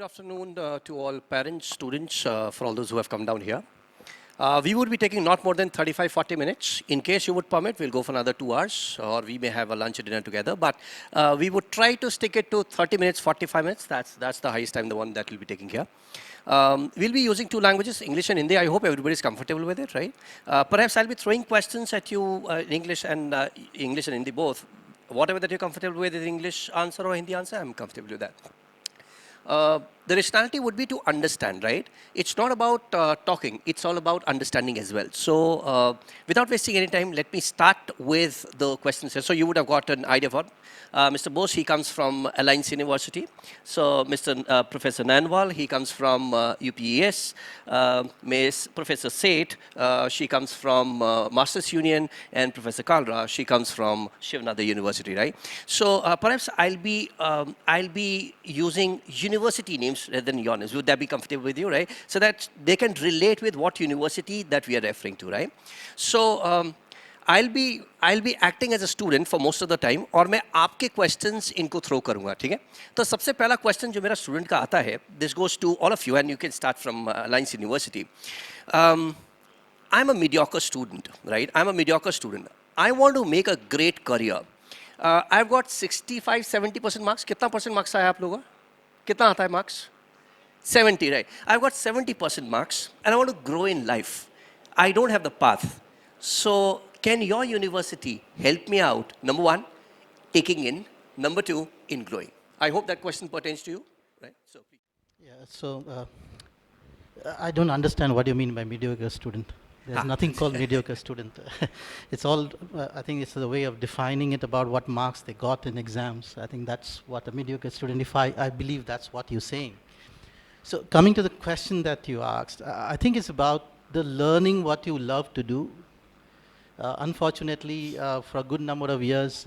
afternoon to all parents, students, for all those who have come down here. We would be taking not more than 35-40 minutes. In case you would permit, we'll go for another 2 hours, or we may have a lunch or dinner together. But we would try to stick it to 30 minutes, 45 minutes. That's the highest time, the one that we'll be taking here. We'll be using 2 languages, English and Hindi. I hope everybody's comfortable with it, right? Perhaps I'll be throwing questions at you in English and Hindi both. Whatever that you're comfortable with, is English answer or Hindi answer, I'm comfortable with that. The rationality would be to understand, right? It's not about talking, it's all about understanding as well. So without wasting any time, let me start with the questions here. So you would have got an idea of Mr. Bose, he comes from Alliance University. So Professor Nanwal, he comes from UPES. Ms. Professor Seth, she comes from Masters Union, and Professor Kalra, she comes from Shiv Nadar University, right? So perhaps I'll be using university names rather than your names. Would that be comfortable with you, right? So that they can relate with what university that we are referring to, right? So I'll be acting as a student for most of the time, और मैं आपके questions इनको throw करूँगा, ठीक है? तो सबसे पहला question जो मेरा student का आता है, this goes to all of you, and you can start from Alliance University. I'm a mediocre student, right? I'm a mediocre student. I want to make a great career. I've got 65-70% marks. कितना percent marks आया आप लोगों का? कितना आता है marks? 70, right? I've got 70% marks, and I want to grow in life. I don't have the path. So can your university help me out, number 1, taking in, number 2, in growing? I hope that question pertains to you, right? So, please. Yeah, so I don't understand what you mean by mediocre student. There's nothing called mediocre student. It's all, I think it's the way of defining it about what marks they got in exams. I think that's what a mediocre student, if I believe that's what you're saying. So coming to the question that you asked, I think it's about the learning what you love to do. Unfortunately, for a good number of years,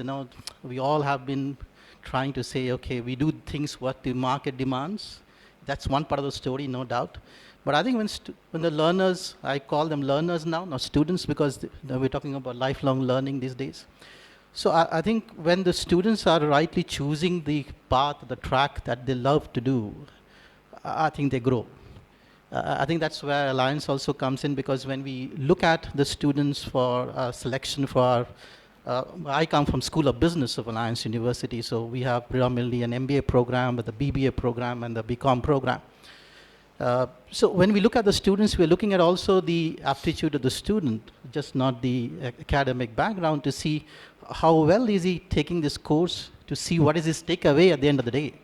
we all have been trying to say, okay, we do things what the market demands. That's one part of the story, no doubt. But I think when the learners, I call them learners now, not students, because we're talking about lifelong learning these days. So I think when the students are rightly choosing the path, the track that they love to do, I think they grow. I think that's where Alliance also comes in, because when we look at the students for selection for I come from School of Business of Alliance University, so we have predominantly an MBA program, with the BBA program and the BCom program. So when we look at the students, we're looking at also the aptitude of the student, just not the academic background, to see how well is he taking this course, to see what is his takeaway at the end of the day.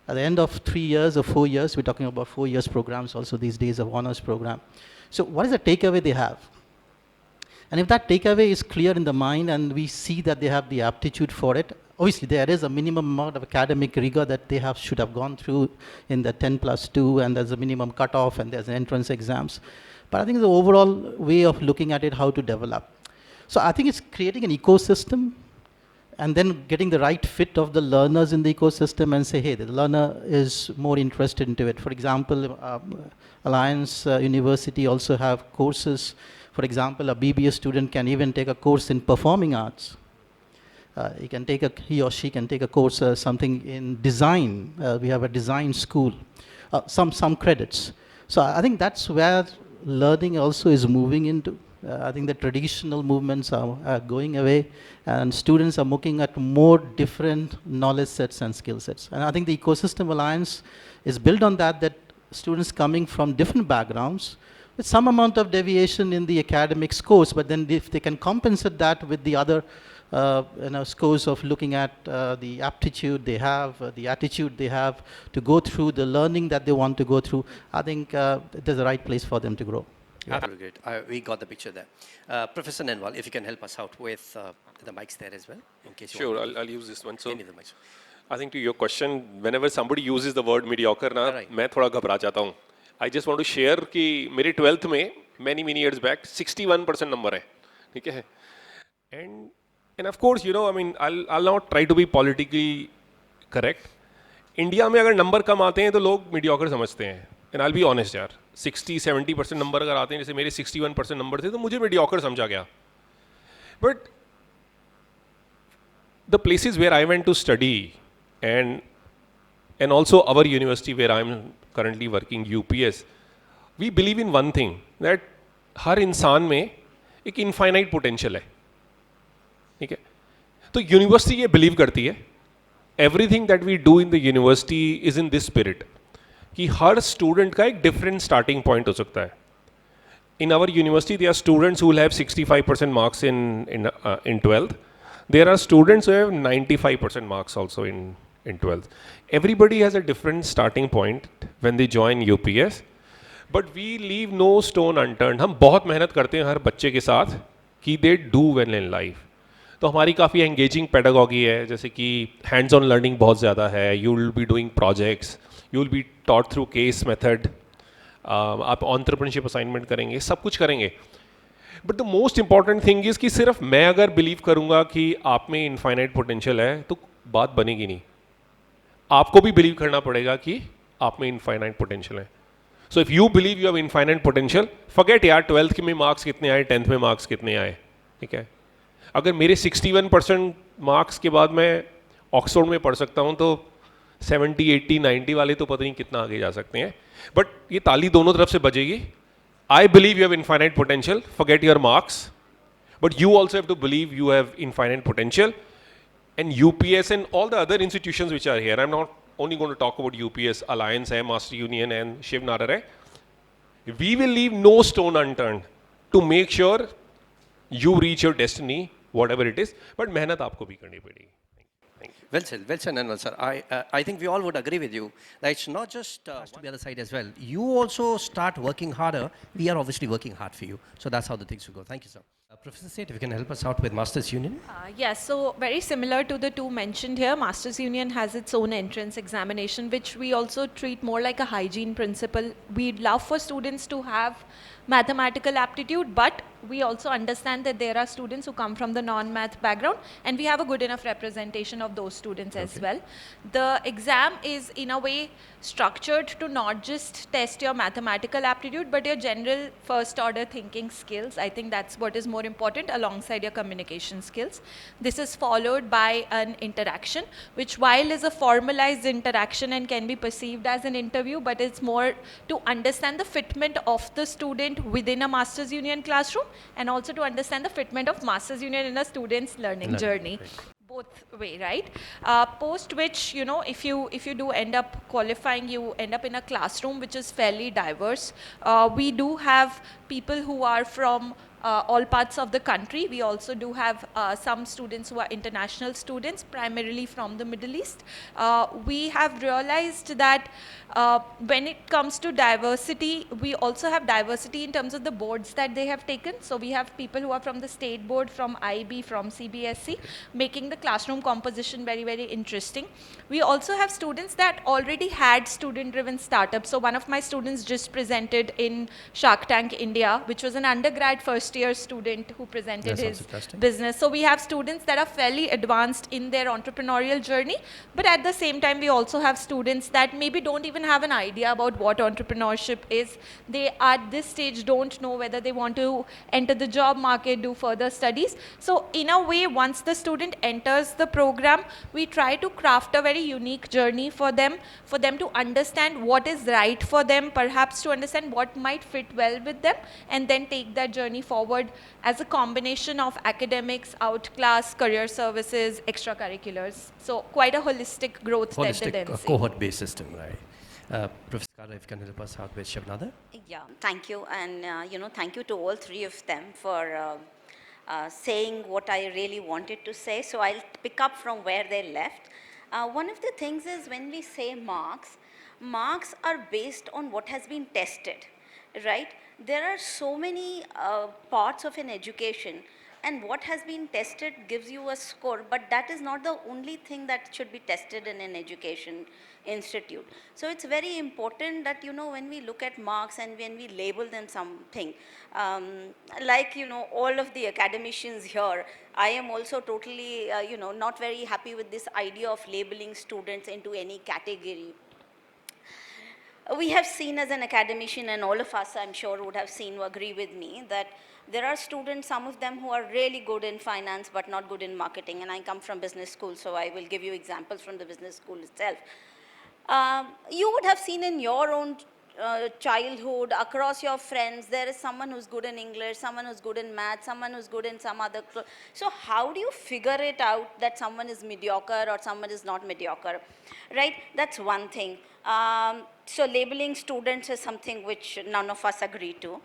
At the end of 3 years or 4 years, we're talking about 4 years programs also these days of honors program. So what is the takeaway they have? And if that takeaway is clear in the mind and we see that they have the aptitude for it, obviously there is a minimum amount of academic rigor that they should have gone through in the 10+2, and there's a minimum cutoff, and there's entrance exams. But I think the overall way of looking at it, how to develop. So I think it's creating an ecosystem, and then getting the right fit of the learners in the ecosystem and say, hey, the learner is more interested into it. For example, Alliance University also have courses. For example, a BBA student can even take a course in performing arts. He or she can take a course, something in design. We have a design school, some credits. So I think that's where learning also is moving into. I think the traditional movements are going away, and students are looking at more different knowledge sets and skill sets. And I think the Ecosystem Alliance is built on that students coming from different backgrounds, with some amount of deviation in the academic scores, but then if they can compensate that with the other scores of looking at the aptitude they have, the attitude they have to go through the learning that they want to go through, I think there's a right place for them to grow. Yeah. Absolutely great. We got the picture there. Professor Nanwal, if you can help us out with the mics there as well, in case you Sure, want I'll use this one. So, any of the mics. I think to your question, whenever somebody uses the word mediocre, मैं थोड़ा घबरा जाता हूँ. I just want to share कि मेरे 12th में many years back 61% number है, ठीक है? And of course, I mean, I'll not try to be politically correct. India में अगर नंबर कम आते हैं तो लोग mediocre समझते हैं. And I'll be honest यार, 60-70% नंबर अगर आते हैं, जैसे मेरे 61% नंबर थे, तो मुझे mediocre समझा गया. But the places where I went to study, and and also our university where I'm currently working, UPS, we believe in one thing, that हर इंसान में एक इनफाइनाइट पोटेंशियल है, ठीक है? तो यूनिवर्सिटी ये बिलीव करती है, everything that we do in the university is in this spirit, कि हर स्टूडेंट का एक डिफरेंट स्टार्टिंग पॉइंट हो सकता है. In our university, there are students who will have 65% marks in 12th. There are students who have 95% marks also in 12th. Everybody has a different starting point when they join UPS. But we leave no stone unturned. हम बहुत मेहनत करते हैं हर बच्चे के साथ कि they do well in life. तो हमारी काफ़ी engaging pedagogy है, जैसे कि hands on learning बहुत ज़्यादा है. You will be doing projects. You will be taught through case method. आप ऑन्टरप्रेन्योरशिप असाइनमेंट करेंगे, सब कुछ करेंगे. But the most important thing is कि सिर्फ मैं अगर बिलीव करूंगा कि आप में इनफाइनाइट पोटेंशियल है तो बात बनेगी नहीं. आपको भी बिलीव करना पड़ेगा कि आप में इनफाइनाइट पोटेंशियल है. So if you believe you have infinite potential, forget यार 12th में मार्क्स कितने आए, 10th में मार्क्स कितने आए, ठीक है? अगर मेरे 61% मार्क्स के बाद मैं ऑक्सफोर्ड में पढ़ सकता हूँ, तो 70, 80, 90 वाले तो पता नहीं कितना आगे जा सकते हैं. बट ये ताली दोनों तरफ से बजेगी. I believe you have infinite potential, forget your marks, but you also have to believe you have infinite potential. And UPES and all the other institutions which are here, I am not only going to talk about UPS, Alliance, Master Union and Shiv Nadar, we will leave no stone unturned to make sure you reach your destiny, whatever it is. But मेहनत आपको भी करनी पड़ेगी. Well said, Anwar sir. I think we all would agree with you that it's not just to the other side as well. You also start working harder. We are obviously working hard for you. So that's how the things will go. Thank you, sir. Professor Seth, if you can help us out with Masters Union. Yes, so very similar to the two mentioned here, Masters Union has its own entrance examination, which we also treat more like a hygiene principle. We'd love for students to have mathematical aptitude, but we also understand that there are students who come from the non-math background, and we have a good enough representation of those students as well. The exam is in a way structured to not just test your mathematical aptitude, but your general first order thinking skills. I think that's what is more important alongside your communication skills. This is followed by an interaction, which while is a formalized interaction and can be perceived as an interview, but it's more to understand the fitment of the student within a Masters Union classroom, and also to understand the fitment of Masters Union in a student's learning journey. Right. Both way, right? Post which, you know, if you do end up qualifying, you end up in a classroom which is fairly diverse. We do have people who are from all parts of the country. We also do have some students who are international students, primarily from the Middle East. We have realized that when it comes to diversity, we also have diversity in terms of the boards that they have taken. So we have people who are from the state board, from IB, from CBSE, making the classroom composition very, very interesting. We also have students that already had student-driven startups. So one of my students just presented in Shark Tank India, which was an undergrad first-year student who presented his business. So we have students that are fairly advanced in their entrepreneurial journey, but at the same time, we also have students that maybe don't even have an idea about what entrepreneurship is. They at this stage don't know whether they want to enter the job market, do further studies. So in a way, once the student enters the program, we try to craft a very unique journey for them to understand what is right for them, perhaps to understand what might fit well with them, and then take that journey forward as a combination of academics, outclass, career services, extracurriculars. So quite a holistic growth that they then see. Cohort-based system, right? Professor Kara, if you can help us out with Shiv Nadar. Yeah, thank you. And, thank you to all three of them for saying what I really wanted to say. So I'll pick up from where they left. One of the things is when we say marks are based on what has been tested, right? There are so many parts of an education, and what has been tested gives you a score, but that is not the only thing that should be tested in an education institute. So it's very important that, when we look at marks and when we label them something, all of the academicians here, I am also totally, not very happy with this idea of labeling students into any category. We have seen as an academician, and all of us, I'm sure, would have seen, agree with me, that there are students, some of them who are really good in finance but not good in marketing. And I come from business school, so I will give you examples from the business school itself. You would have seen in your own childhood, across your friends, there is someone who's good in English, someone who's good in math, someone who's good in some other. So how do you figure it out that someone is mediocre or someone is not mediocre, right? That's one thing. So labeling students is something which none of us agree to.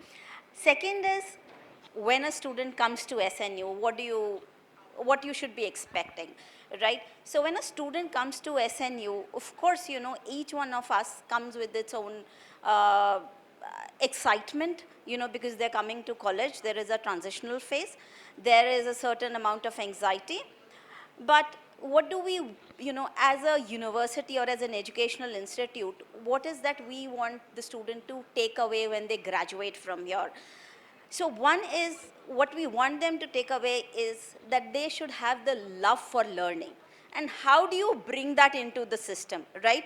Second is, when a student comes to SNU, what you should be expecting, right? So when a student comes to SNU, of course, you know, each one of us comes with its own uh, excitement, you know, because they're coming to college. There is a transitional phase. There is a certain amount of anxiety. But what do we, you know, as a university or as an educational institute, what is that we want the student to take away when they graduate from here? So one is, what we want them to take away is that they should have the love for learning. And how do you bring that into the system, right?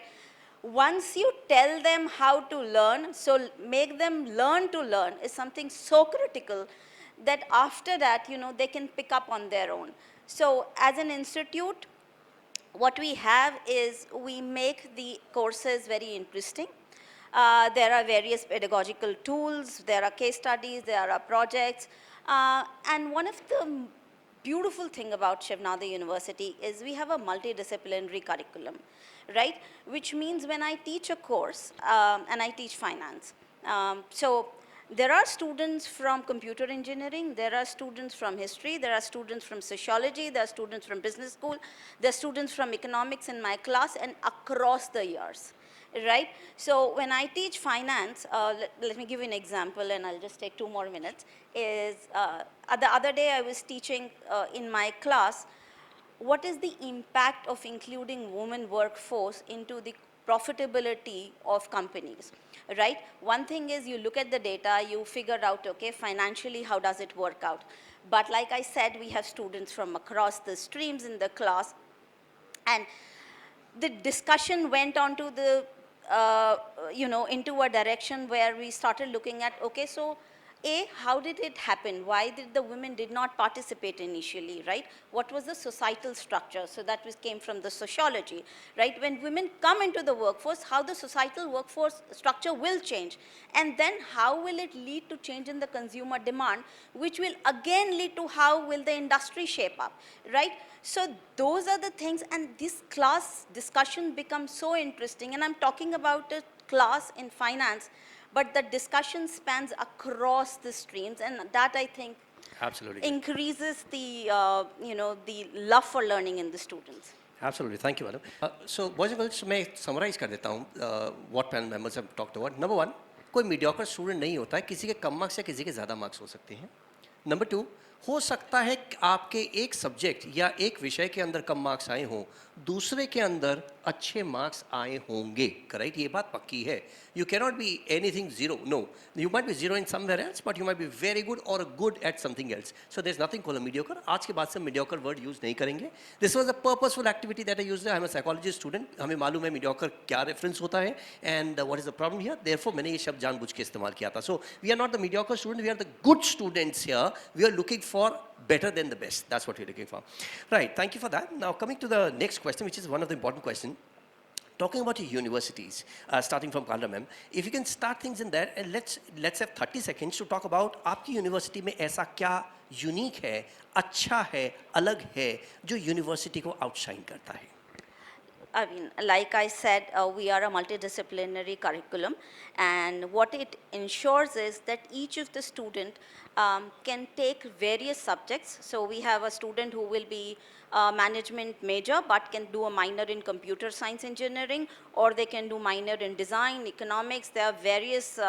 Once you tell them how to learn, so make them learn to learn is something so critical that after that, you know, they can pick up on their own. So as an institute, what we have is we make the courses very interesting. There are various pedagogical tools, there are case studies, there are projects. And one of the beautiful thing about Shiv Nadar University is we have a multidisciplinary curriculum, right? Which means when I teach a course, and I teach finance, so there are students from computer engineering, there are students from history, there are students from sociology, there are students from business school, there are students from economics in my class, and across the years, right? So when I teach finance, let me give you an example, and I'll just take 2 more minutes, is the other day I was teaching in my class, what is the impact of including women workforce into the profitability of companies, right? One thing is you look at the data, you figure out, okay, financially, how does it work out? But like I said, we have students from across the streams in the class, and the discussion went on to the, you know, into a direction where we started looking at, okay, so how did it happen? Why did the women did not participate initially, right? What was the societal structure? So that came from the sociology, right? When women come into the workforce, how the societal workforce structure will change. And then how will it lead to change in the consumer demand, which will again lead to how will the industry shape up, right? So those are the things, and this class discussion becomes so interesting. And I'm talking about a class in finance, but the discussion spans across the streams, and that I think Absolutely. increases the, you know, the love for learning in the students. Absolutely. Thank you, madam. So, boys and girls, मैं summarize कर देता हूँ what panel members have talked about. Number one, कोई mediocre student नहीं होता है, किसी के कम मार्क्स या किसी के ज़्यादा मार्क्स हो सकते हैं. Number two, हो सकता है कि आपके एक सब्जेक्ट या एक विषय के अंदर कम मार्क्स आए हों, दूसरे के अंदर अच्छे मार्क्स आए होंगे, करेक्ट? ये बात पक्की है. You cannot be anything zero. No, you might be zero in somewhere else, but you might be very good or good at something else. So there's nothing called a mediocre. आज के बाद से mediocre word use नहीं करेंगे. This was a purposeful activity that I used. I'm a psychology student. हमें मालूम है mediocre क्या reference होता है and what is the problem here. Therefore मैंने ये शब्द जानबूझ के इस्तेमाल किया था. So we are not the mediocre student. We are the good students here. We are looking for better than the best. That's what we're looking for. Right. Thank you for that. Now coming to the next question, which is one of the important questions. Talking about your universities, starting from Kalra ma'am, if you can start things in there, and let's have 30 seconds to talk about आपकी university में ऐसा क्या unique है, अच्छा है, अलग है, जो university को outshine करता है. I mean, like I said, we are a multidisciplinary curriculum, and what it ensures is that each of the student can take various subjects. So we have a student who will be management major but can do a minor in computer science engineering, or they can do minor in design, economics. There are various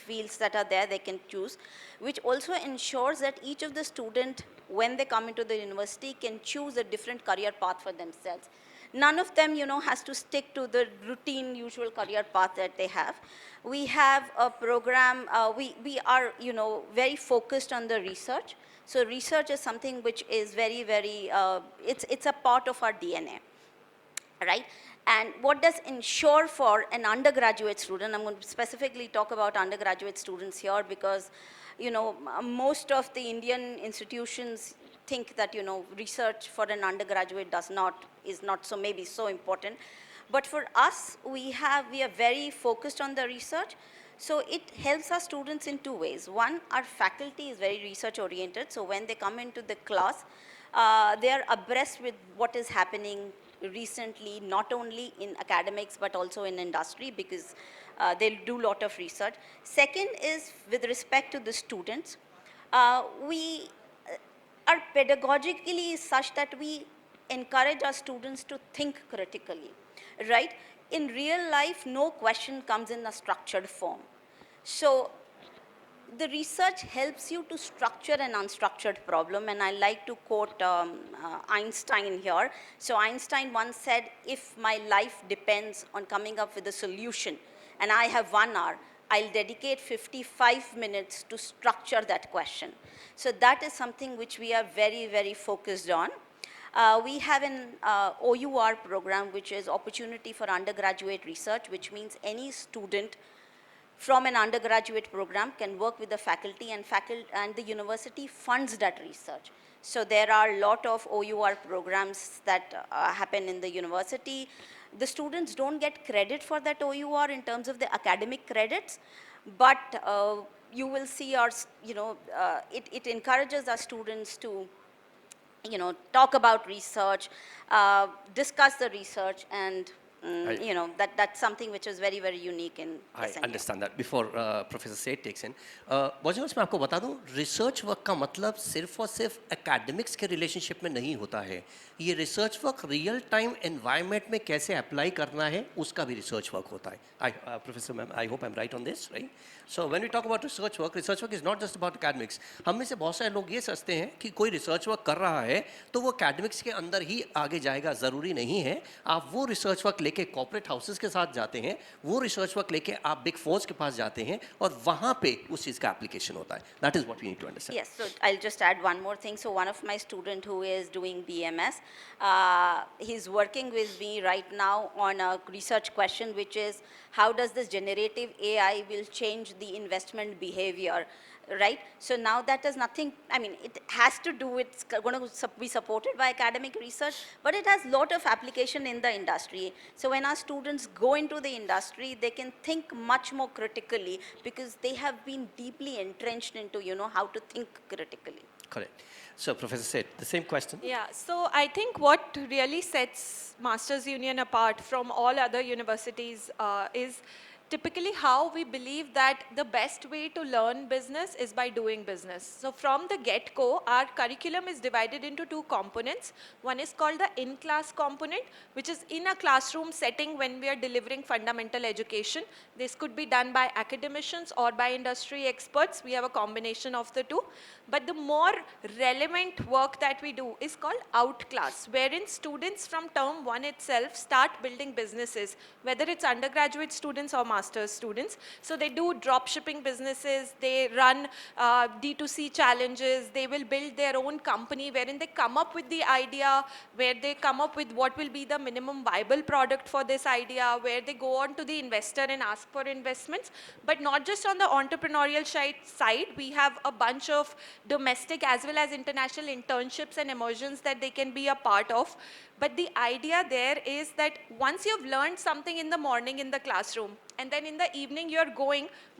fields that are there they can choose, which also ensures that each of the student, when they come into the university, can choose a different career path for themselves. None of them, you know, has to stick to the routine, usual career path that they have. We have a program, we are, you know, very focused on the research. So research is something which is very, very, it's a part of our DNA, right? And what does ensure for an undergraduate student, I'm going to specifically talk about undergraduate students here because, you know, most of the Indian institutions think that, you know, research for an undergraduate is not so maybe so important. But for us, we are very focused on the research. So it helps our students in two ways. One, our faculty is very research oriented. So when they come into the class, they are abreast with what is happening recently, not only in academics, but also in industry, because they'll do a lot of research. Second is with respect to the students. We are pedagogically such that we encourage our students to think critically, right? In real life, no question comes in a structured form. So the research helps you to structure an unstructured problem, and I like to quote Einstein here. So Einstein once said, if my life depends on coming up with a solution, and I have 1 hour, I'll dedicate 55 minutes to structure that question. So that is something which we are very, very focused on. We have an OUR program, which is Opportunity for Undergraduate Research, which means any student from an undergraduate program can work with the faculty, and the university funds that research. So there are a lot of OUR programs that happen in the university. The students don't get credit for that OUR in terms of the academic credits, but you will see our, it encourages our students to, talk about research, discuss the research, and that's something which is very, very unique in I SNU. understand that. Before Professor Seth takes in, मैं आपको बता दूं, research work का मतलब सिर्फ और सिर्फ academics के रिलेशनशिप में नहीं होता है. ये research work real time environment में कैसे अप्लाई करना है, उसका भी रिसर्च वर्क होता है. Professor ma'am, I hope I'm right on this, right? So when we talk about research work is not just about academics. हम में से बहुत सारे लोग ये सोचते हैं कि कोई रिसर्च वर्क कर रहा है तो वो academics के अंदर ही आगे जाएगा. ज़रूरी नहीं है. आप वो रिसर्च वर्क लेके कॉर्पोरेट हाउसेस के साथ जाते हैं, वो रिसर्च वर्क लेके आप बिग फोर्स के पास जाते हैं और वहाँ पे उस चीज़ का एप्लीकेशन होता है. That is what we need to understand. Yes, so I'll just add one more thing. So one of my student who is doing BMS, he's working with me right now on a research question, which is how does this generative AI will change the investment behavior, right? So now that is nothing, I mean, it has to do, it's going to be supported by academic research, but it has a lot of application in the industry. So when our students go into the industry, they can think much more critically because they have been deeply entrenched into, how to think critically. Correct. So Professor Seth, the same question. Yeah, so I think what really sets Masters Union apart from all other universities is typically how we believe that the best way to learn business is by doing business. So from the get-go, our curriculum is divided into two components. One is called the in-class component, which is in a classroom setting when we are delivering fundamental education. This could be done by academicians or by industry experts. We have a combination of the two. But the more relevant work that we do is called out-class, wherein students from term 1 itself start building businesses, whether it's undergraduate students or master's students. So they do drop shipping businesses, they run D2C challenges, they will build their own company wherein they come up with the idea, where they come up with what will be the minimum viable product for this idea, where they go on to the investor and ask for investments. But not just on the entrepreneurial side, we have a bunch of domestic as well as international internships and immersions that they can be a part of. But the idea there is that once you've learned something in the morning in the classroom, and then in the evening you're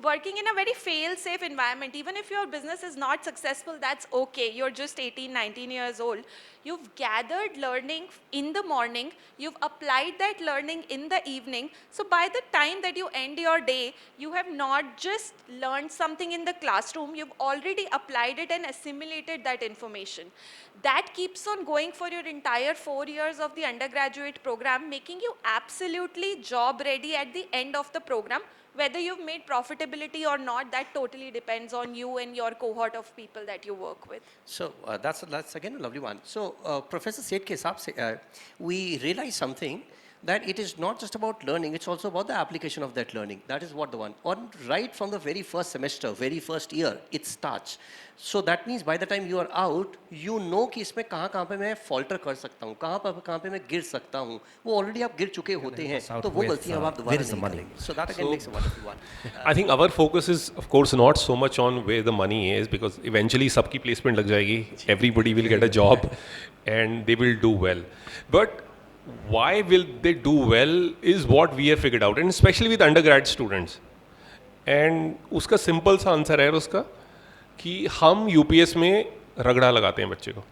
working in a very fail-safe environment. Even if your business is not successful, that's okay. You're just 18, 19 years old. You've gathered learning in the morning. You've applied that learning in the evening. So by the time that you end your day, you have not just learned something in the classroom, you've already applied it and assimilated that information. That keeps on going for your entire 4 years of the undergraduate program, making you absolutely job ready at the end of the program. Whether you've made profitability or not, that totally depends on you and your cohort of people that you work with. So that's again a lovely one. So Professor Seth ke hisab se, we realize something, that it is not just about learning, it's also about the application of that learning. That is what the one. On right from the very first semester, very first year, it starts. So that means by the time you are out, you know कि इसमें कहाँ पे मैं falter कर सकता हूँ, कहाँ पे मैं गिर सकता हूँ. वो already आप गिर चुके होते हैं, तो वो गलतियाँ आप दोबारा नहीं करेंगे. So that again makes a wonderful one. I think our focus is, of course, not so much on where the money is, because eventually सबकी placement लग जाएगी, everybody will get a job, and they will do well. But why will they do well is what we have figured out, and especially with undergrad students. And उसका simple सा answer है उसका कि हम UPS में रगड़ा लगाते हैं बच्चे को,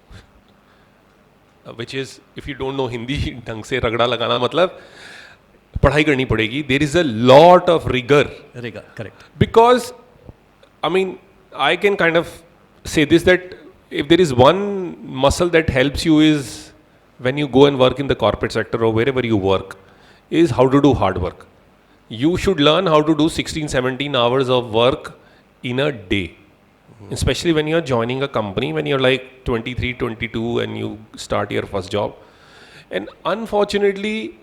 which is, if you don't know Hindi ढंग से रगड़ा लगाना मतलब पढ़ाई करनी पड़ेगी. There is a lot of rigor. Rigor, correct. Because, I mean, I can kind of say this, that if there is one muscle that helps you is when you go and work in the corporate sector or wherever you work, is how to do hard work. You should learn how to do 16, 17 hours of work in a day. Especially when you're joining a company, when you're like 23, 22 and you start your first job. And unfortunately,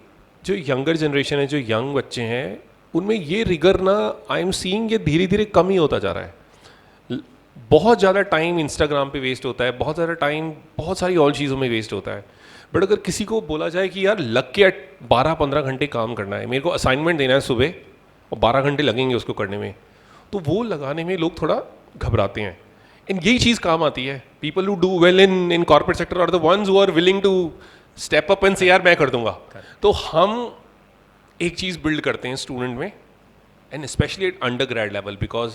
जो younger generation है, जो young बच्चे हैं, उनमें ये rigor ना, I am seeing ये धीरे धीरे कम ही होता जा रहा है. बहुत ज़्यादा टाइम इंस्टाग्राम पे वेस्ट होता है, बहुत ज़्यादा टाइम बहुत सारी और चीज़ों में वेस्ट होता है. बट अगर किसी को बोला जाए कि यार लग के 12-15 घंटे काम करना है, मेरे को असाइनमेंट देना है सुबह और 12 घंटे लगेंगे उसको करने में, तो वो लगाने में लोग थोड़ा घबराते हैं. एंड यही चीज़ काम आती है. People who do well in corporate sector are the ones who are willing to step up and say यार मैं कर दूंगा. तो हम एक चीज़ बिल्ड करते हैं स्टूडेंट में, and specially at under grade level, because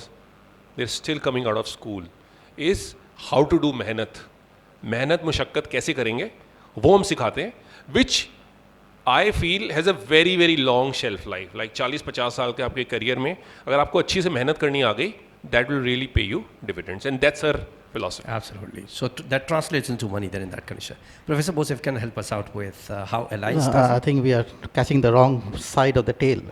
they are still coming out of school, is how to do मेहनत मुशक्क़त कैसे करेंगे वो हम सिखाते हैं, which I feel has a very very long shelf life. Like 40-50 साल के आपके करियर में अगर आपको अच्छी से मेहनत करनी आ गई, that will really pay you dividends, and that's our philosophy. Absolutely. So that translates into money then in that condition. Professor Bosef can help us out with how Alliance does I think we are catching the wrong side of the tail.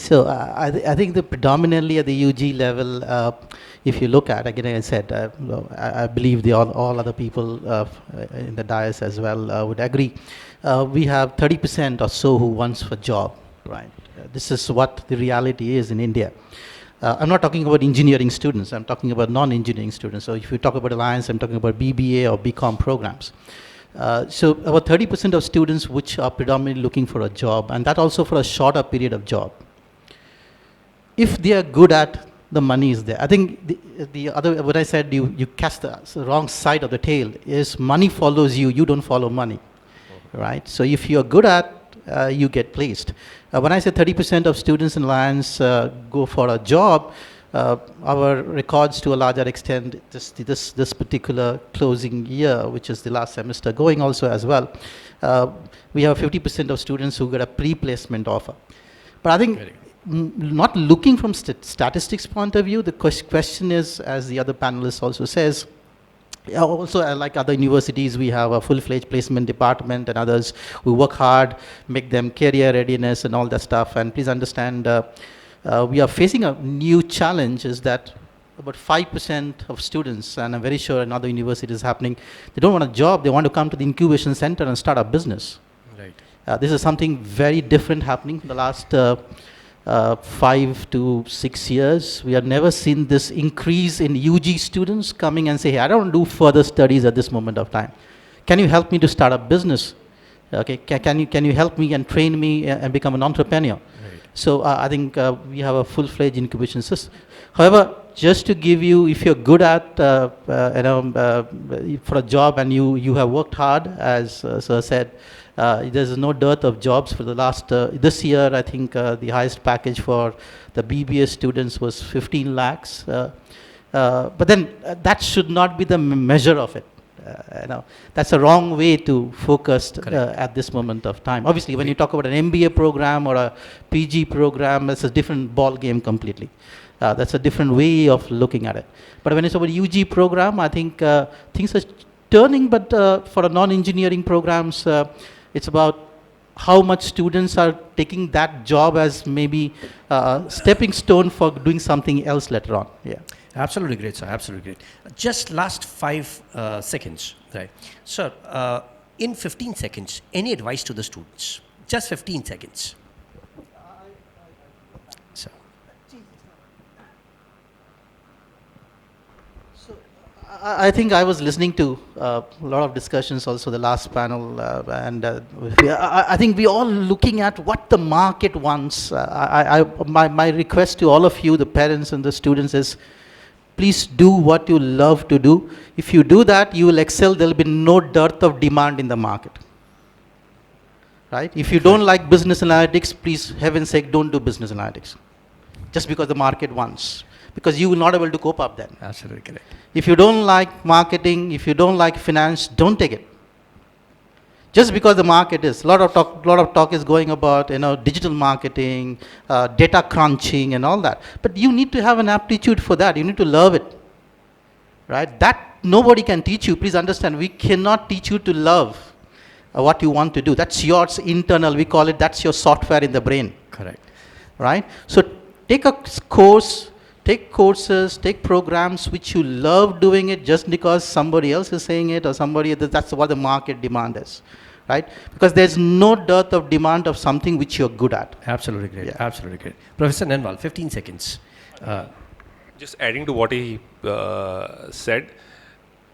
So I think that predominantly at the UG level, if you look at, again, I said, I believe all other people in the dais as well would agree. We have 30% or so who wants a job, right? This is what the reality is in India. I'm not talking about engineering students, I'm talking about non-engineering students. So if you talk about Alliance, I'm talking about BBA or BCom programs. So about 30% of students which are predominantly looking for a job, and that also for a shorter period of job. If they are good at, the money is there. I think the other, what I said, you catch the wrong side of the tail, is money follows you, you don't follow money, right? So if you're good at, you get placed. When I say 30% of students in Alliance go for a job, our records to a larger extent, this particular closing year, which is the last semester going also as well, we have 50% of students who get a pre-placement offer. But I think not looking from statistics point of view, the question is, as the other panelist also says, also, like other universities, we have a full-fledged placement department and others who work hard, make them career readiness and all that stuff. And please understand, we are facing a new challenge, is that about 5% of students, and I'm very sure in other universities happening, they don't want a job, they want to come to the incubation center and start a business. Right. This is something very different happening in the last 5 to 6 years. We have never seen this increase in UG students coming and say, hey, I don't do further studies at this moment of time. Can you help me to start a business? Okay, can you help me and train me and become an entrepreneur? Right. So I think we have a full-fledged incubation system. However, just to give you, if you're good at for a job and you have worked hard, as Sir said, there's no dearth of jobs for the last, this year I think the highest package for the BBA students was 15 lakhs. But then that should not be the measure of it. That's a wrong way to focus at this moment of time. Obviously, when you talk about an MBA program or a PG program, that's a different ball game completely. That's a different way of looking at it. But when it's about UG program, I think things are turning, but for a non-engineering programs, it's about how much students are taking that job as maybe a stepping stone for doing something else later on. Yeah. Absolutely great, sir. Absolutely great. Just last 5 seconds, right? Sir, in 15 seconds, any advice to the students? Just 15 seconds. So I think I was listening to a lot of discussions also the last panel, and I think we all looking at what the market wants. My request to all of you, the parents and the students, is please do what you love to do. If you do that, you will excel. There will be no dearth of demand in the market. right? If you don't like business analytics, please, heaven's sake, don't do business analytics. Just because the market wants. Because you will not be able to cope up then. Absolutely correct. If you don't like marketing, if you don't like finance, don't take it. Just because the market is, lot of talk is going about, digital marketing, data crunching and all that. But you need to have an aptitude for that. You need to love it, right? That nobody can teach you. Please understand, we cannot teach you to love what you want to do. That's yours internal. We call it, that's your software in the brain. Correct. Right? So take a course, take courses, take programs which you love doing it just because somebody else is saying it or that's what the market demand is. Right? Because there's no dearth of demand of something which you're good at. Absolutely great. Yeah. Absolutely great. Professor Nenwal, 15 seconds. Just adding to what he said,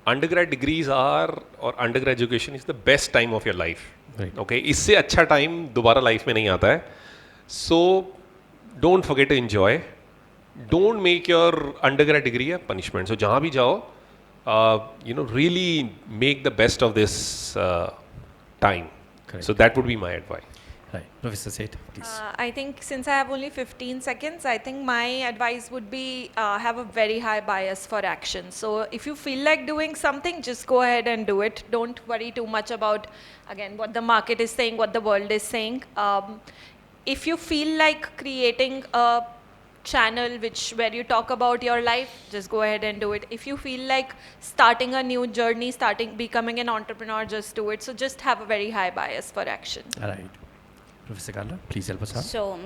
undergrad degrees are, or undergrad education is the best time of your life. Right. Okay, इससे अच्छा time दोबारा life में नहीं आता है. So don't forget to enjoy. Don't make your undergrad degree a punishment. So जहाँ भी जाओ, really make the best of this time. Correct. So that would be my advice. Right. Professor Seth, please. I think since I have only 15 seconds, I think my advice would be have a very high bias for action. So if you feel like doing something, just go ahead and do it. Don't worry too much about, again, what the market is saying, what the world is saying. If you feel like creating a channel where you talk about your life, just go ahead and do it. If you feel like starting a new journey, becoming an entrepreneur, just do it. So just have a very high bias for action. All right. Professor Karla, please help us out. So,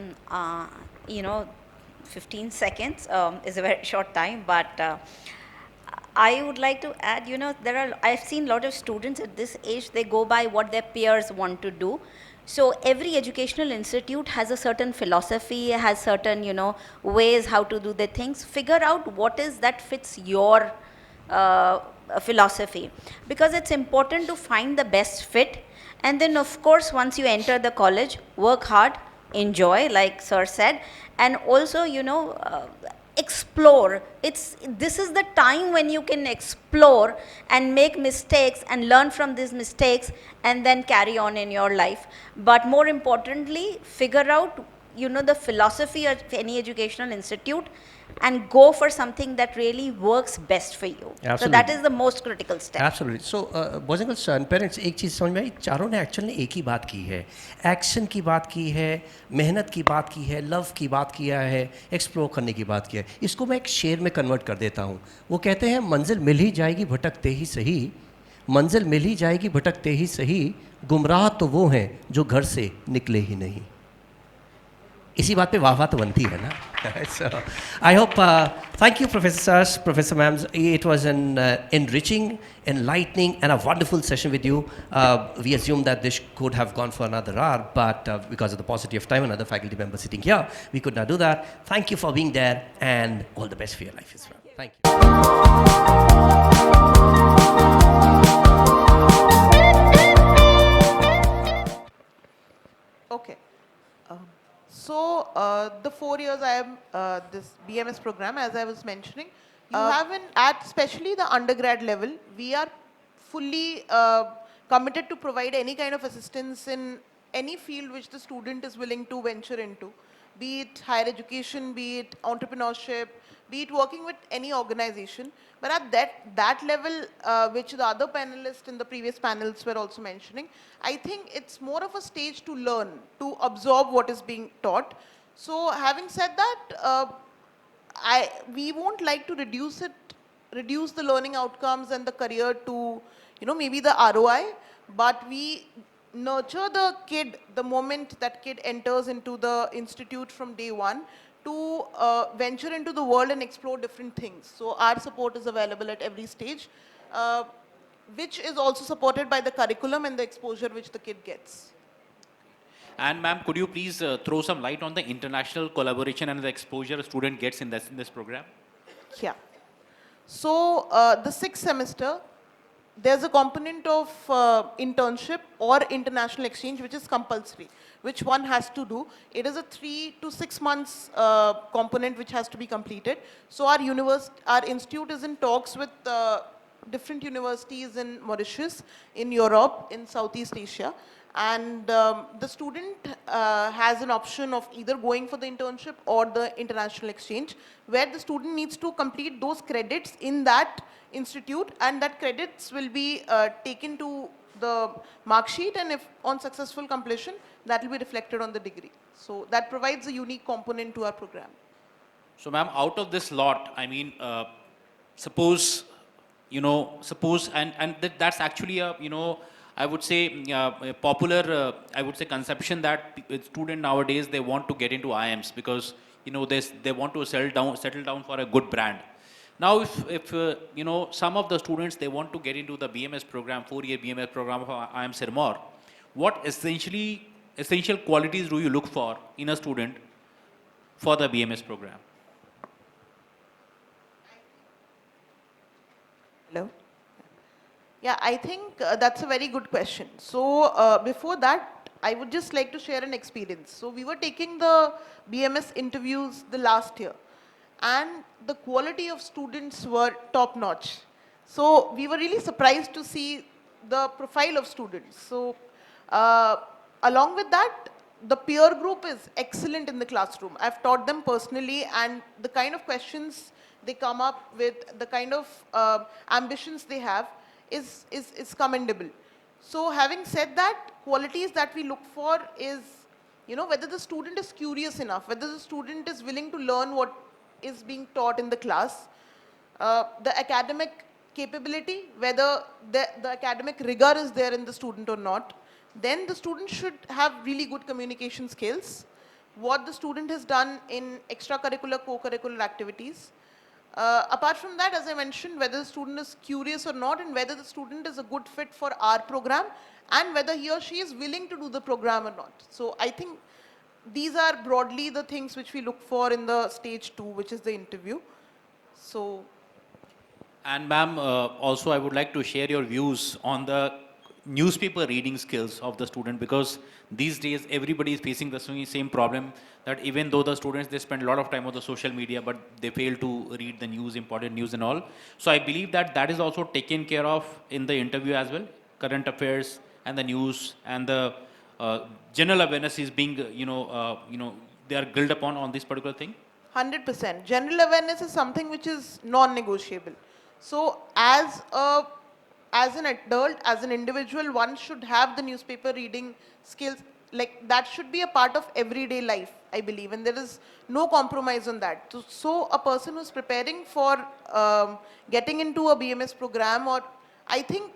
15 seconds is a very short time, but I would like to add, I've seen a lot of students at this age, they go by what their peers want to do. So every educational institute has a certain philosophy, has certain, ways how to do their things. Figure out what is that fits your philosophy, because it's important to find the best fit. And then, of course, once you enter the college, work hard, enjoy, like Sir said, and also, explore. This is the time when you can explore and make mistakes and learn from these mistakes and then carry on in your life. But more importantly, figure out, the philosophy of any educational institute and go for something that really works best for you. Absolutely. So that is the most critical step. Absolutely. So, boys and girls and parents, एक चीज़ समझ में आई, चारों ने actually एक ही बात की है, action की बात की है, मेहनत की बात की है, लव की बात किया है, एक्सप्लोर करने की बात किया है. इसको मैं एक शेर में कन्वर्ट कर देता हूँ. वो कहते हैं, मंजिल मिल ही जाएगी भटकते ही सही, मंजिल मिल ही जाएगी भटकते ही सही, गुमराह तो वो हैं जो घर से निकले ही नहीं. इसी बात पे वाह तो बनती है ना. So I hope, thank you Professor Sirs, Professor Ma'ams. It was an enriching, enlightening and a wonderful session with you. We assume that this could have gone for another hour, but because of the paucity of time and other faculty members sitting here, we could not do that. Thank you for being there and all the best for your life as well. Thank you. Okay. So the 4 years I am this BMS program, as I was mentioning, you haven't at especially the undergrad level, we are fully committed to provide any kind of assistance in any field which the student is willing to venture into, be it higher education, be it entrepreneurship, be it working with any organization. But at that level, which the other panelists in the previous panels were also mentioning, I think it's more of a stage to learn, to absorb what is being taught. So having said that, we won't like to reduce the learning outcomes and the career to, maybe the ROI, but we nurture the kid the moment that kid enters into the institute from day one, to venture into the world and explore different things. So our support is available at every stage, which is also supported by the curriculum and the exposure which the kid gets. And ma'am, could you please throw some light on the international collaboration and the exposure a student gets in this program? Yeah. So the 6th semester, there's a component of internship or international exchange which is compulsory, which one has to do. It is a 3 to 6 months component which has to be completed. So our institute is in talks with different universities in Mauritius, in Europe, in Southeast Asia. And the student has an option of either going for the internship or the international exchange, where the student needs to complete those credits in that institute, and that credits will be taken to the mark sheet, and if on successful completion, that will be reflected on the degree. So that provides a unique component to our program. So, ma'am, out of this lot, I mean, suppose, that's actually a, I would say, a popular, I would say, conception that students nowadays, they want to get into IIMs because, they want to settle down for a good brand. Now, if some of the students, they want to get into the BMS program, 4-year BMS program of IIM Sirmaur, what essential qualities do you look for in a student for the BMS program? Hello? Yeah, I think that's a very good question. So before that, I would just like to share an experience. So we were taking the BMS interviews the last year, and the quality of students were top notch. So we were really surprised to see the profile of students. So along with that, the peer group is excellent in the classroom. I've taught them personally, and the kind of questions they come up with, the kind of ambitions they have is commendable. So having said that, qualities that we look for is, whether the student is curious enough, whether the student is willing to learn what is being taught in the class, the academic capability, whether the academic rigor is there in the student or not. Then the student should have really good communication skills, what the student has done in extracurricular, co-curricular activities. Apart from that, as I mentioned, whether the student is curious or not, and whether the student is a good fit for our program, and whether he or she is willing to do the program or not. So I think these are broadly the things which we look for in the stage 2, which is the interview. So. And ma'am, also I would like to share your views on the newspaper reading skills of the student, because these days everybody is facing the same problem, that even though the students, they spend a lot of time on the social media, but they fail to read the news, important news and all. So I believe that that is also taken care of in the interview as well. Current affairs and the news and the general awareness is being, they are grilled upon on this particular thing. 100%. General awareness is something which is non-negotiable. So as an adult, as an individual, one should have the newspaper reading skills. Like, that should be a part of everyday life, I believe, and there is no compromise on that. So a person who's preparing for getting into a BMS program, or I think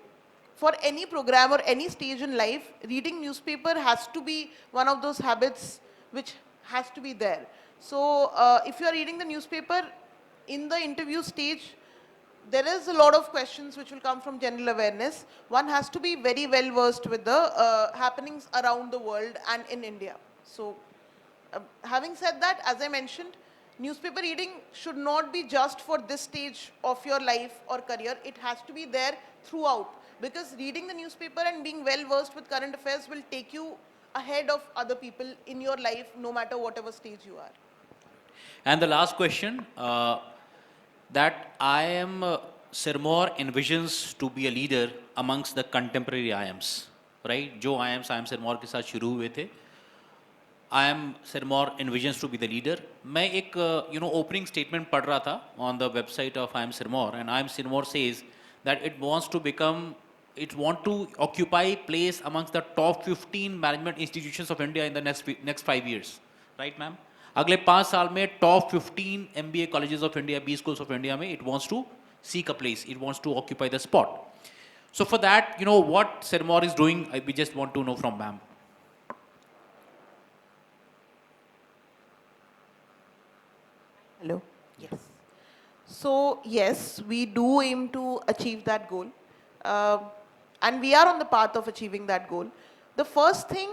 for any program or any stage in life, reading newspaper has to be one of those habits which has to be there. So if you are reading the newspaper in the interview stage, there is a lot of questions which will come from general awareness. One has to be very well versed with the happenings around the world and in India. So having said that, as I mentioned, newspaper reading should not be just for this stage of your life or career. It has to be there throughout, because reading the newspaper and being well versed with current affairs will take you ahead of other people in your life, no matter whatever stage you are. And the last question, that IIM Sirmaur envisions to be a leader amongst the contemporary IIMs, right? जो IIMs IIM Sirmaur के साथ शुरू हुए थे, IIM Sirmaur envisions to be the leader. मैं एक opening statement पढ़ रहा था on the website of IIM Sirmaur, and IIM Sirmaur says that it wants to occupy place amongst the top 15 management institutions of India in the next 5 years, right, ma'am? अगले 5 साल में top 15 MBA colleges of India, B schools of India में it wants to seek a place, it wants to occupy the spot. So for that, what Sirmaur is doing, we just want to know from ma'am. Hello? Yes. So yes, we do aim to achieve that goal. And we are on the path of achieving that goal. The first thing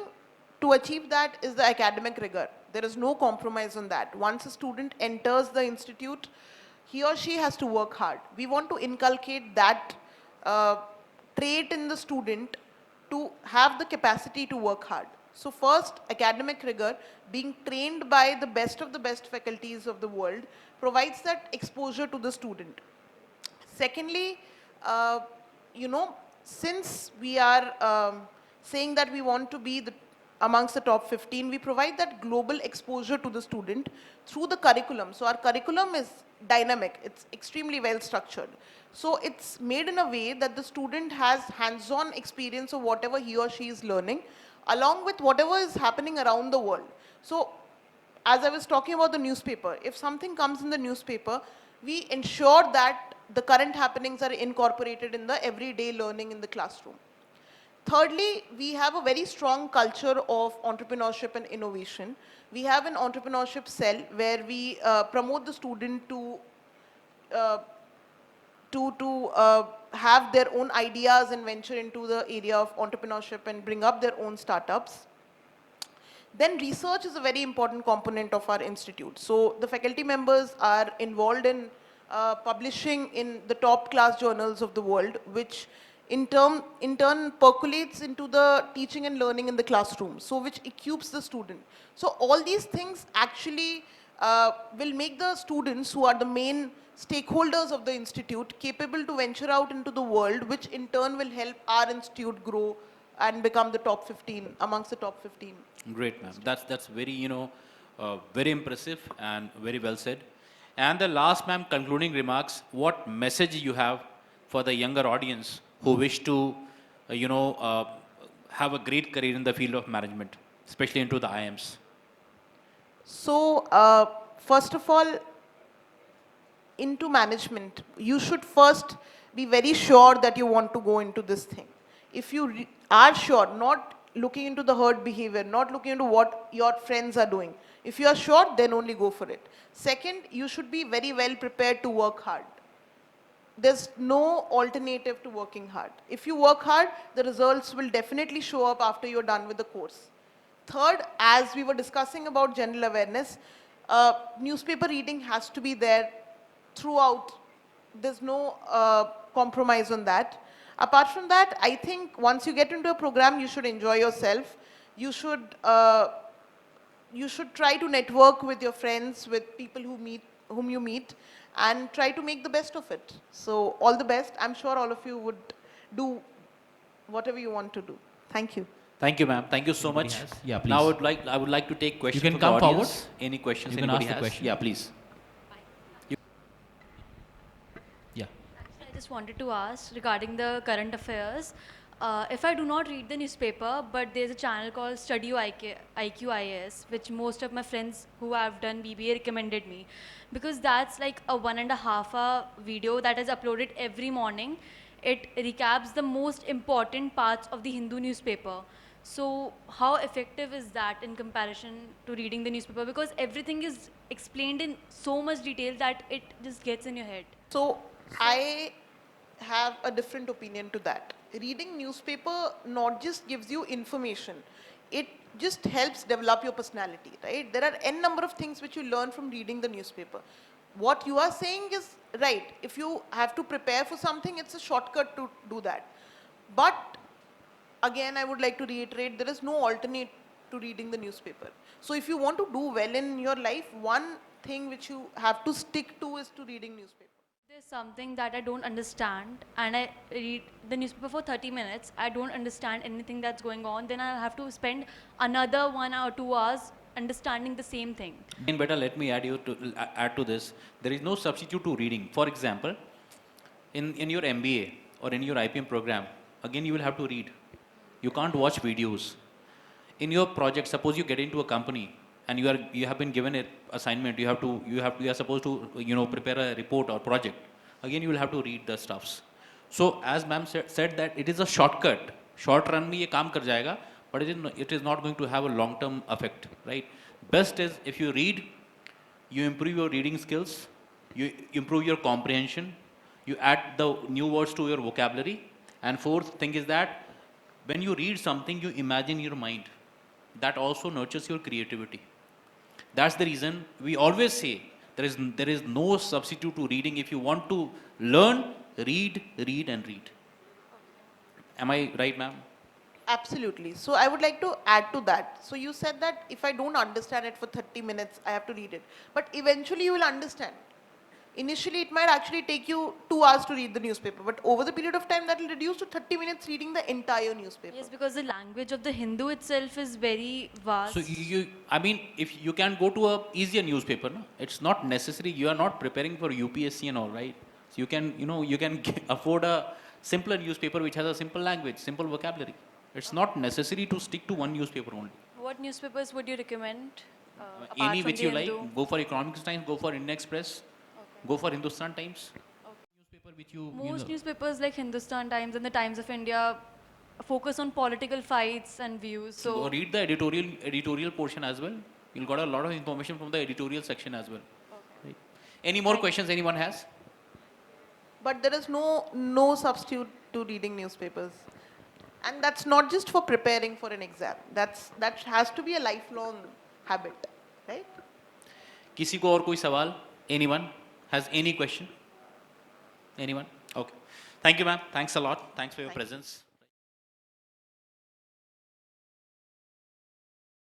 to achieve that is the academic rigor. There is no compromise on that. Once a student enters the institute, he or she has to work hard. We want to inculcate that trait in the student to have the capacity to work hard. So first, academic rigor, being trained by the best of the best faculties of the world, provides that exposure to the student. Secondly, uh, you know, since we are saying that we want to be amongst the top 15, we provide that global exposure to the student through the curriculum. So our curriculum is dynamic, it's extremely well structured. So it's made in a way that the student has hands-on experience of whatever he or she is learning, along with whatever is happening around the world. So as I was talking about the newspaper, if something comes in the newspaper, we ensure that the current happenings are incorporated in the everyday learning in the classroom. Thirdly, we have a very strong culture of entrepreneurship and innovation. We have an entrepreneurship cell where we promote the student to have their own ideas and venture into the area of entrepreneurship and bring up their own startups. Then research is a very important component of our institute. So the faculty members are involved in publishing in the top class journals of the world, which in turn percolates into the teaching and learning in the classroom, so which equips the student. So all these things actually will make the students, who are the main stakeholders of the institute, capable to venture out into the world, which in turn will help our institute grow and become the top 15, amongst the top 15. Great, ma'am. That's very, very impressive and very well said. And the last, ma'am, concluding remarks, what message you have for the younger audience who wish to, have a great career in the field of management, especially into the IIMs? So, first of all, into management, you should first be very sure that you want to go into this thing. If you are sure, not looking into the herd behavior, not looking into what your friends are doing. If you are sure, then only go for it. Second, you should be very well prepared to work hard. There's no alternative to working hard. If you work hard, the results will definitely show up after you're done with the course. Third, as we were discussing about general awareness, newspaper reading has to be there throughout. There's no compromise on that. Apart from that, I think once you get into a program, you should enjoy yourself. You should try to network with your friends, with people whom you meet, and try to make the best of it. So all the best. I'm sure all of you would do whatever you want to do. Thank you. Thank you, ma'am. Thank you so much. Yeah, please. Now I would like to take questions can from come the audience. forward. Any questions You can anybody ask the has? question. Yeah, please. Yeah. I just wanted to ask regarding the current affairs. If I do not read the newspaper, but there's a channel called Study IQIS, which most of my friends who have done BBA recommended me, because that's like a 1.5 hour video that is uploaded every morning. It recaps the most important parts of the Hindu newspaper. So how effective is that in comparison to reading the newspaper? Because everything is explained in so much detail that it just gets in your head. So I have a different opinion to that. Reading newspaper not just gives you information, it just helps develop your personality, right? There are n number of things which you learn from reading the newspaper. What you are saying is right. If you have to prepare for something, it's a shortcut to do that. But again, I would like to reiterate, there is no alternate to reading the newspaper. So if you want to do well in your life, one thing which you have to stick to is to reading newspaper. There's something that I don't understand, and I read the newspaper for 30 minutes. I don't understand anything that's going on. Then I'll have to spend another 1 or 2 hours understanding the same thing. Again, better let me add to this. There is no substitute to reading. For example, in your MBA or in your IPM program, again you will have to read. You can't watch videos. In your project, suppose you get into a company and you have been given an assignment. You are supposed to prepare a report or project. Again, you will have to read the stuffs. So as ma'am said that it is a shortcut. Short run में ये काम कर जाएगा, but it is not going to have a long-term effect, right? Best is if you read, you improve your reading skills, you improve your comprehension, you add the new words to your vocabulary, and fourth thing is that when you read something, you imagine your mind. That also nurtures your creativity. That's the reason we always say there is no substitute to reading. If you want to learn, read, and read. Am I right, ma'am? Absolutely. So I would like to add to that. So you said that if I don't understand it for 30 minutes, I have to read it. But eventually you will understand. initially it might actually take you 2 hours to read the newspaper, but over the period of time that will reduce to 30 minutes reading the entire newspaper. Yes, because the language of the Hindu itself is very vast. So I mean, if you can go to a easier newspaper, no? It's not necessary. You are not preparing for UPSC and all, right? So you can, you can afford a simpler newspaper which has a simple language, simple vocabulary. It's not necessary to stick to one newspaper only. What newspapers would you recommend? Apart Any from which the you Hindu? like. Go for Economics Times, go for Indian Express, go for Hindustan Times. Newspaper which Most newspapers like Hindustan Times and the Times of India focus on political fights and views. So Go read the editorial portion as well. You'll got a lot of information from the editorial section as well. Right. Any more questions anyone has? But there is no substitute to reading newspapers. And that's not just for preparing for an exam. That has to be a lifelong habit, right? किसी को और कोई सवाल? Anyone has any question? Anyone? Okay. Thank you, ma'am. Thanks a lot. Thanks for your presence.